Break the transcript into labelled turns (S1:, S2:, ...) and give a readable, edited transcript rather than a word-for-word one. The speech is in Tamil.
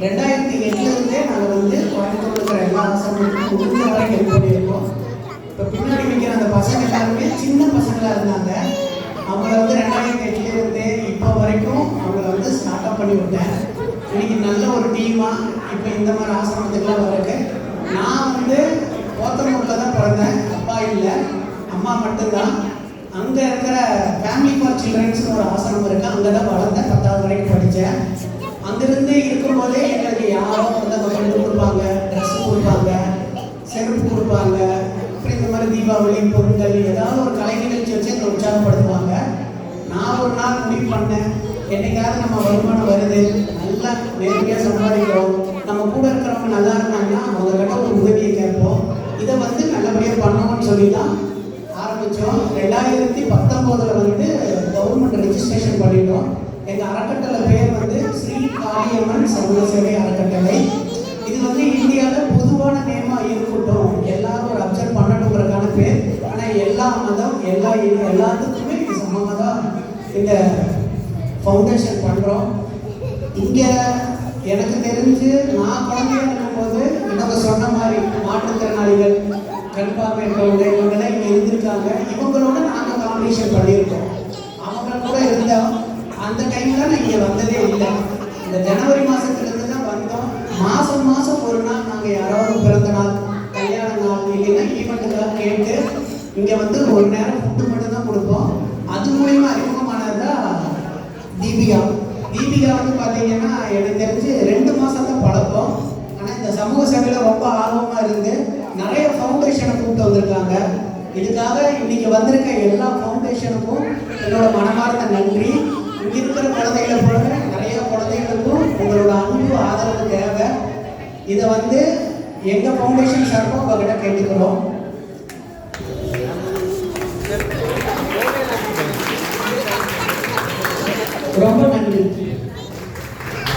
S1: 2008 நாங்கள் வந்து கோயம்புத்தூர் இருக்கிற எல்லா ஆசிரமத்துக்கும் முடிஞ்ச வரை ஹெல்ப் பண்ணியிருக்கோம். இப்போ பின்னாடி வைக்கிற அந்த பசங்க எல்லாருமே சின்ன பசங்களாக இருந்தாங்க. அவங்கள வந்து 2008 இப்போ வரைக்கும் அவங்கள வந்து ஸ்டார்ட் அப் பண்ணி விட்டேன். இன்னைக்கு நல்ல ஒரு டீமாக இப்போ இந்த மாதிரி ஆசிரமத்துக்குலாம் வரக்கு. நான் வந்து போத்தனூரில் தான் பிறந்தேன். அப்பா இல்லை, அம்மா மட்டும்தான். அங்கே இருக்கிற ஃபேமிலி ஃபார் சில்ட்ரன்ஸ்னு ஒரு ஆசிரமம் இருக்குது. அங்கே தான் வளர்ந்தேன். 10வது வரைக்கும் படித்தேன். அங்கிருந்து இருக்கும்போதே எங்களுக்கு யாரோ வந்து அந்த ஃபுட்டு கொடுப்பாங்க, ட்ரெஸ்ஸு கொடுப்பாங்க, செருப்பு கொடுப்பாங்க. அப்புறம் இந்த மாதிரி தீபாவளி பொங்கல் ஏதாவது ஒரு கலை நிகழ்ச்சி வச்சு எங்களை உற்சாகப்படுத்துவாங்க. நான் ஒரு நாள் முடிவு பண்ணேன், என்னைக்காவது நம்ம வருமானம் வருது, நல்லா நேரடியாக சம்பாதிக்கிறோம், நம்ம கூட இருக்கிறவங்க நல்லா இருந்தாங்கன்னா அவங்கக்கிட்ட ஒரு உதவியை கேட்போம், இதை வந்து நல்லபடியாக பண்ணணும்னு சொல்லி தான் ஆரம்பித்தோம். 2019 வந்து கவர்மெண்ட் ரெஜிஸ்ட்ரேஷன் பண்ணிட்டோம். எங்கள் அறக்கட்டளை பேர் வந்து ஸ்ரீ காளியம்மன் சமூக சேவை அறக்கட்டளை. இது வந்து இந்தியாவில் பொதுவான நேமாக இருக்கட்டும், எல்லாரும் ஒரு அப்சர்வ் பண்ணணுங்கிறதுக்கான பேர். ஆனால் எல்லா மதம் எல்லாத்துக்குமே இது சமமாக தான் இந்த ஃபவுண்டேஷன் பண்ணுறோம். இங்கே எனக்கு தெரிஞ்சு நான் குழந்தையாக இருக்கும்போது இவங்க சொன்ன மாதிரி மாற்றுத்திறனாளிகள், கண் பார்வை இருக்கிறவங்க இவங்கெல்லாம் இங்கே இருந்திருக்காங்க. இவங்களோட நாங்கள் காம்படிஷன் பண்ணியிருக்கோம். அவங்க கூட இருந்தோம். அந்த டைமில் நான் இங்கே வந்ததே இல்லை. இந்த ஜனவரி மாதத்துலேருந்து தான் வந்தோம். மாதம் ஒரு நாள் நாங்கள் யாராவது பிறந்த நாள், கல்யாண நாள், இல்லைன்னா ஈவெண்ட்டுக்காக கேட்டு இங்கே வந்து ஒரு நேரம் ஃபுட்டு மட்டும்தான் கொடுப்போம். அது மூலிமா அறிமுகமானதுதான் தீபிகா. தீபிகா வந்து பார்த்தீங்கன்னா எனக்கு தெரிஞ்சு 2 மாதம் தான் பழக்கம். ஆனால் இந்த சமூக சேவையில் ரொம்ப ஆர்வமாக இருந்து நிறைய ஃபவுண்டேஷனை கூப்பிட்டு வந்திருக்காங்க. இதுக்காக இன்னைக்கு வந்திருக்க எல்லா ஃபவுண்டேஷனுக்கும் என்னோட மனமார்ந்த நன்றி. இங்கே இருக்கிற குழந்தைகளை போல நிறைய குழந்தைகளுக்கும் உங்களோட அன்பு ஆதரவு தேவை. இதை வந்து எங்கள் ஃபவுண்டேஷன் சார்பாக உங்ககிட்ட கேட்டுக்கிறோம். ரொம்ப நன்றி.